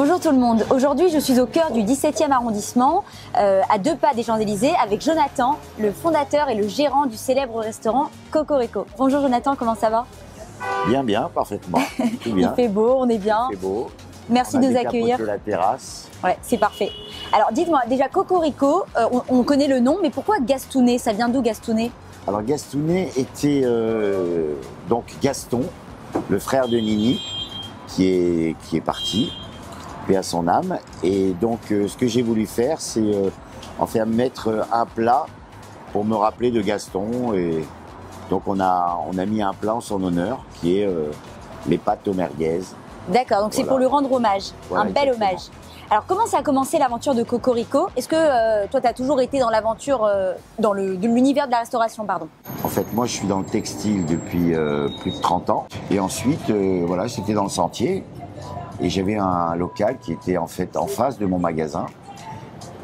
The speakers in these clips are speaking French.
Bonjour tout le monde, aujourd'hui je suis au cœur du 17e arrondissement, à 2 pas des Champs-Élysées, avec Jonathan, le fondateur et le gérant du célèbre restaurant Cocorico. Bonjour Jonathan, comment ça va? Bien, bien, parfaitement, tout bien. Il fait beau, on est bien. Il fait beau. Merci de nous accueillir. On a la terrasse. Ouais, c'est parfait. Alors dites-moi, déjà Cocorico, on connaît le nom, mais pourquoi Gastounet? Ça vient d'où Gastounet? Alors Gastounet était donc Gaston, le frère de Nini, qui est parti, paix à son âme. Et donc ce que j'ai voulu faire, c'est en faire mettre un plat pour me rappeler de Gaston. Et donc on a mis un plat en son honneur, qui est les pâtes aux merguez. D'accord, donc c'est pour lui rendre hommage, voilà, un bel exactement. hommage. Alors comment ça a commencé l'aventure de Cocorico? Est-ce que toi tu as toujours été dans l'aventure, dans l'univers de la restauration, pardon? En fait, moi, je suis dans le textile depuis plus de 30 ans. Et ensuite, voilà, j'étais dans le sentier. Et j'avais un local qui était en fait en face de mon magasin.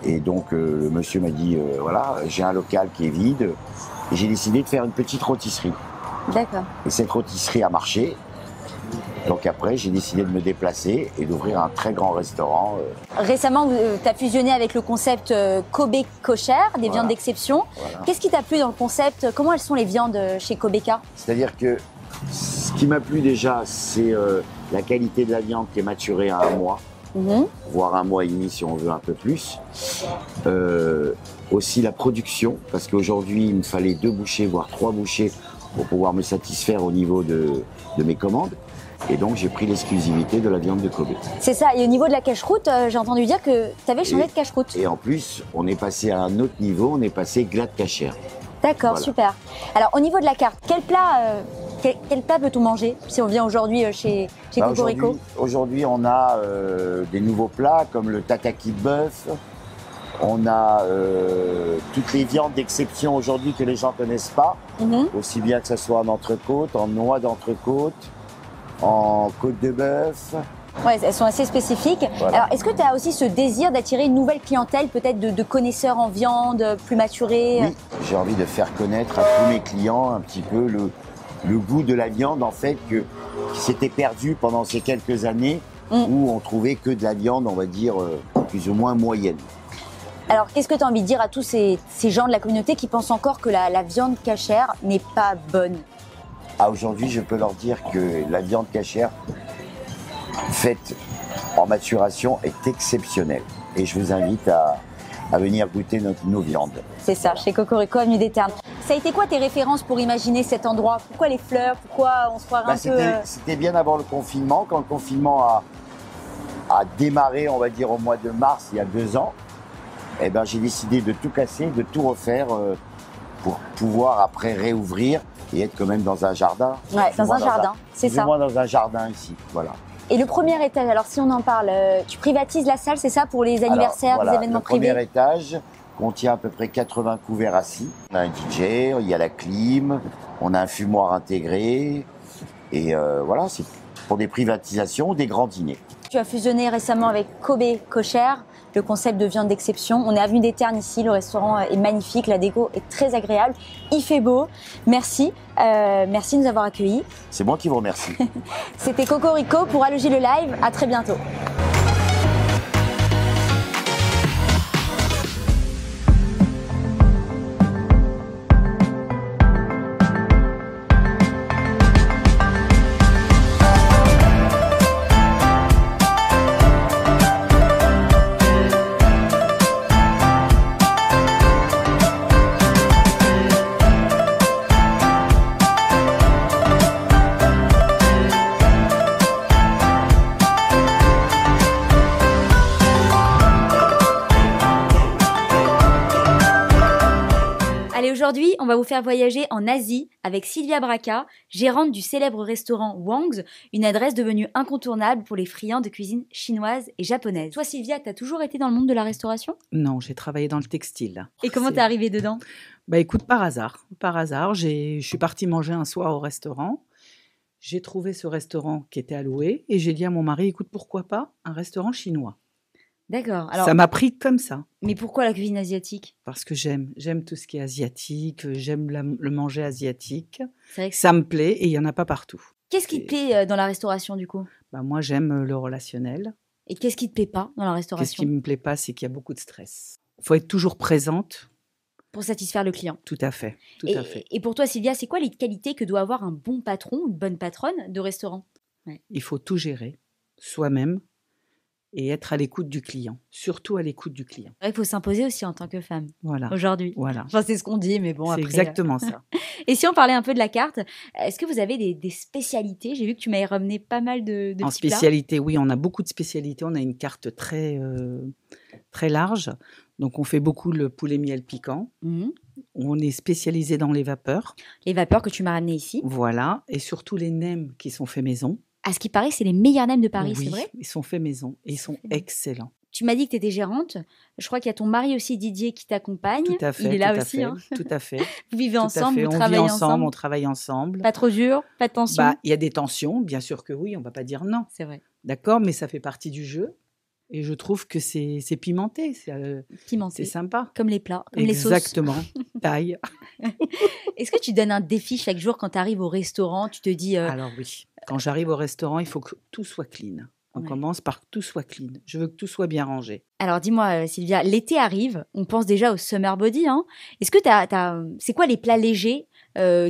Et donc, le monsieur m'a dit, voilà, j'ai un local qui est vide. Et j'ai décidé de faire une petite rôtisserie. D'accord. Et cette rôtisserie a marché. Donc après, j'ai décidé de me déplacer et d'ouvrir un très grand restaurant. Récemment, tu as fusionné avec le concept Kobe Kosher, des viandes d'exception. Voilà. Qu'est-ce qui t'a plu dans le concept? Comment elles sont les viandes chez Kobeka? C'est-à-dire que ce qui m'a plu déjà, c'est la qualité de la viande qui est maturée à 1 mois. Voire 1 mois et demi si on veut un peu plus. Aussi la production, parce qu'aujourd'hui il me fallait 2 bouchées, voire 3 bouchées pour pouvoir me satisfaire au niveau de mes commandes. Et donc j'ai pris l'exclusivité de la viande de Kobe. C'est ça, et au niveau de la cache-croûte, j'ai entendu dire que tu avais changé de cache-croûte. Et en plus, on est passé à un autre niveau, on est passé glade cachère. D'accord, Voilà. super. Alors au niveau de la carte, quel plat peut-on manger si on vient aujourd'hui chez Cocorico? Aujourd'hui, on a des nouveaux plats comme le tataki de bœuf. On a toutes les viandes d'exception aujourd'hui que les gens ne connaissent pas. Aussi bien que ce soit en entrecôte, en noix d'entrecôte, en côte de bœuf. Ouais, elles sont assez spécifiques. Voilà. Alors, est-ce que tu as aussi ce désir d'attirer une nouvelle clientèle, peut-être de connaisseurs en viande, plus maturés? Oui, j'ai envie de faire connaître à tous mes clients un petit peu le goût de la viande, en fait, qui s'était perdu pendant ces quelques années où on trouvait que de la viande, on va dire, plus ou moins moyenne. Alors, qu'est-ce que tu as envie de dire à tous ces gens de la communauté qui pensent encore que la viande cachère n'est pas bonne? Aujourd'hui, je peux leur dire que la viande cachère faite en maturation est exceptionnelle. Et je vous invite à venir goûter nos viandes. C'est ça, chez Cocorico, avenue des Ternes. Ça a été quoi tes références pour imaginer cet endroit? Pourquoi les fleurs? Pourquoi on se croirait un peu... C'était bien avant le confinement. Quand le confinement a démarré, on va dire, au mois de mars, il y a 2 ans, eh ben, j'ai décidé de tout casser, de tout refaire pour pouvoir après réouvrir et être quand même dans un jardin. Ouais, dans un jardin, c'est ça. Moi, dans un jardin ici, voilà. Et le premier étage, alors si on en parle, tu privatises la salle, c'est ça, pour les anniversaires, Alors, voilà, les événements privés? Le premier étage contient à peu près 80 couverts assis. On a un DJ, il y a la clim, on a un fumoir intégré. Et voilà, c'est pour des privatisations ou des grands dîners. Tu as fusionné récemment avec Kobe Kosher, le concept de viande d'exception. On est avenue des Ternes ici, le restaurant est magnifique, la déco est très agréable, il fait beau. Merci, merci de nous avoir accueillis. C'est moi qui vous remercie. C'était Cocorico pour Alloger le Live, à très bientôt. Allez, aujourd'hui, on va vous faire voyager en Asie avec Sylvia Braca, gérante du célèbre restaurant Wang's, une adresse devenue incontournable pour les friands de cuisine chinoise et japonaise. Toi, Sylvia, t'as toujours été dans le monde de la restauration? Non, j'ai travaillé dans le textile. Et comment t'es arrivée dedans? Bah écoute, par hasard. Par hasard, je suis partie manger un soir au restaurant. J'ai trouvé ce restaurant qui était à louer et j'ai dit à mon mari, écoute, pourquoi pas un restaurant chinois? D'accord. Alors, ça m'a pris comme ça. Mais pourquoi la cuisine asiatique? Parce que j'aime tout ce qui est asiatique, j'aime le manger asiatique. C'est vrai que ça me plaît et il n'y en a pas partout. Qu'est-ce qui te plaît dans la restauration du coup? Bah, moi, j'aime le relationnel. Et qu'est-ce qui te plaît pas dans la Qu'est-ce restauration? qui me plaît pas, c'est qu'il y a beaucoup de stress. Il faut être toujours présente. Pour satisfaire le client. Tout à fait, tout à fait. Et pour toi, Sylvia, c'est quoi les qualités que doit avoir un bon patron, une bonne patronne de restaurant? Il faut tout gérer soi-même et être à l'écoute du client, surtout à l'écoute du client. C'est vrai qu'il faut s'imposer aussi en tant que femme Voilà, aujourd'hui. voilà. Enfin, c'est ce qu'on dit, mais bon, C'est après. exactement ça. Et si on parlait un peu de la carte, est-ce que vous avez des spécialités? J'ai vu que tu m'avais ramené pas mal de En petits plats. spécialité, oui, on a beaucoup de spécialités. On a une carte très, très large. Donc, on fait beaucoup le poulet miel piquant. Mhm. On est spécialisé dans les vapeurs. Les vapeurs que tu m'as ramenées ici. Voilà. Et surtout les nems qui sont faits maison. À ce qui paraît, c'est les meilleurs nems de Paris, Oui, c'est vrai? ils sont faits maison. Et ils sont faits maison. excellents. Tu m'as dit que tu étais gérante. Je crois qu'il y a ton mari aussi, Didier, qui t'accompagne. Tout à fait. Il est là tout à aussi. fait, Hein. Tout à fait. Vous vivez Tout à ensemble, fait. vous On vit travaillez ensemble, on travaille ensemble. Pas trop dur, pas de tension. Bah, il y a des tensions, bien sûr que oui, on va pas dire non. C'est vrai. D'accord, mais ça fait partie du jeu. Et je trouve que c'est pimenté, Pimenté. c'est sympa. Comme les plats, comme les sauces. Exactement, taille. Est-ce que tu donnes un défi chaque jour quand tu arrives au restaurant? Tu te dis, Alors oui, quand j'arrive au restaurant, il faut que tout soit clean. On Ouais. commence par que tout soit clean. Je veux que tout soit bien rangé. Alors dis-moi, Sylvia, l'été arrive, on pense déjà au summer body. Hein. Est-ce que c'est quoi les plats légers qu'on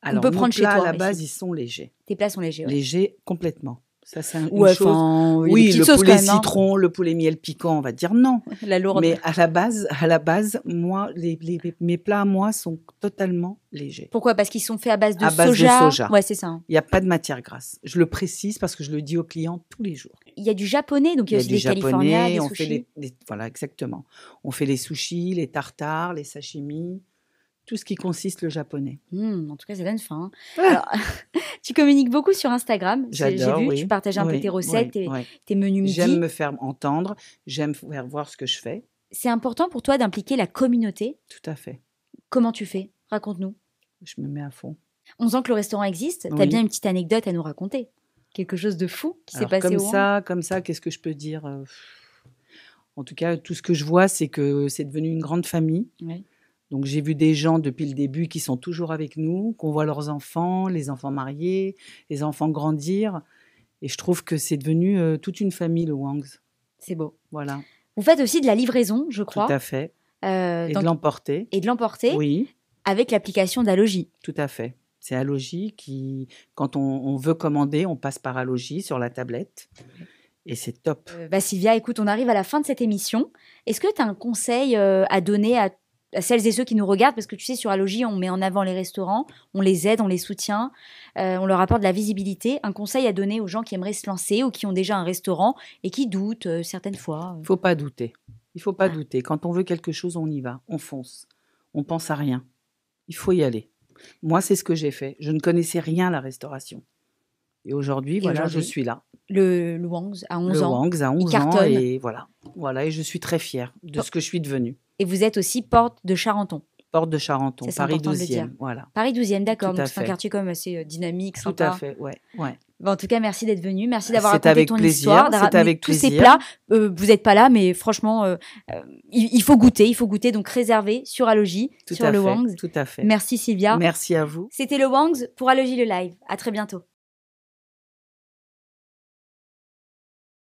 Alors, peut nos prendre chez plats, toi à la ici? base, ils sont légers. Tes plats sont légers. Ouais. Légers complètement. Ça, c'est une Ouais, chose. enfin, il y a des Oui, petites le sauces poulet quand même, hein. citron, le poulet miel piquant, on va dire non. La lourde. Mais à la base, moi, mes plats à moi sont totalement légers. Pourquoi? Parce qu'ils sont faits à base de À base de soja. soja. Ouais, c'est ça. Hein. Il n'y a pas de matière grasse. Je le précise parce que je le dis aux clients tous les jours. Il y a du japonais, donc il y a aussi du des California, des on fait sushis. voilà, exactement. On fait les sushis, les tartares, les sashimi, tout ce qui consiste le japonais. En tout cas, ça donne faim. Hein. Alors, tu communiques beaucoup sur Instagram. J'adore, J'ai vu, oui. tu partages un peu Oui, tes recettes, oui, oui. tes menus midi. J'aime me faire entendre, j'aime faire voir ce que je fais. C'est important pour toi d'impliquer la communauté. Tout à fait. Comment tu fais? Raconte-nous. Je me mets à fond. 11 ans que le restaurant existe, tu as Oui. bien une petite anecdote à nous raconter. Quelque chose de fou qui s'est Alors, passé au Hang. comme ça, qu'est-ce que je peux dire En tout cas, tout ce que je vois, c'est que c'est devenu une grande famille. Ouais. Donc, j'ai vu des gens depuis le début qui sont toujours avec nous, qu'on voit leurs enfants, les enfants mariés, les enfants grandir. Et je trouve que c'est devenu toute une famille, le Wangs. C'est beau. Voilà, Vous faites aussi de la livraison, je tout crois, à fait. Et donc- de l'emporter. et de l'emporter Oui, avec l'application d'Alogie. tout à fait. C'est Alogie qui, quand on veut commander, on passe par Alogie sur la tablette. Et c'est top. Sylvia, écoute, on arrive à la fin de cette émission. Est-ce que tu as un conseil à donner à celles et ceux qui nous regardent? Parce que tu sais, sur Alogie, on met en avant les restaurants, on les aide, on les soutient, on leur apporte de la visibilité. Un conseil à donner aux gens qui aimeraient se lancer ou qui ont déjà un restaurant et qui doutent certaines fois. Il ne faut pas douter. Il ne faut pas Ah. douter. Quand on veut quelque chose, on y va. On fonce. On pense à rien. Il faut y aller. Moi, c'est ce que j'ai fait. Je ne connaissais rien à la restauration. Et aujourd'hui, voilà, aujourd'hui, je suis là. Le Wangs à 11 Le ans. Wangs à 11 ans. cartonne. Et voilà. Voilà. Et je suis très fière de ce que je suis devenue. Et vous êtes aussi porte de Charenton. Porte de Charenton, Ça, c'est Paris important de le dire. 12e. Voilà. Paris 12e, d'accord. Tout à Donc c'est un fait. quartier quand même assez dynamique, Tout sympa. à fait. Ouais. Ouais. En tout cas, merci d'être venu. Merci d'avoir C'est raconté avec ton plaisir, histoire, c'est d'avoir ramené avec tous ces plaisir. plats. Vous n'êtes pas là, mais franchement, il faut goûter. Il faut goûter. Donc réservé sur Alogie, Tout sur à le fait. Wangs. Tout à fait. Merci Sylvia. Merci à vous. C'était le Wangs pour Alogie le live. À très bientôt.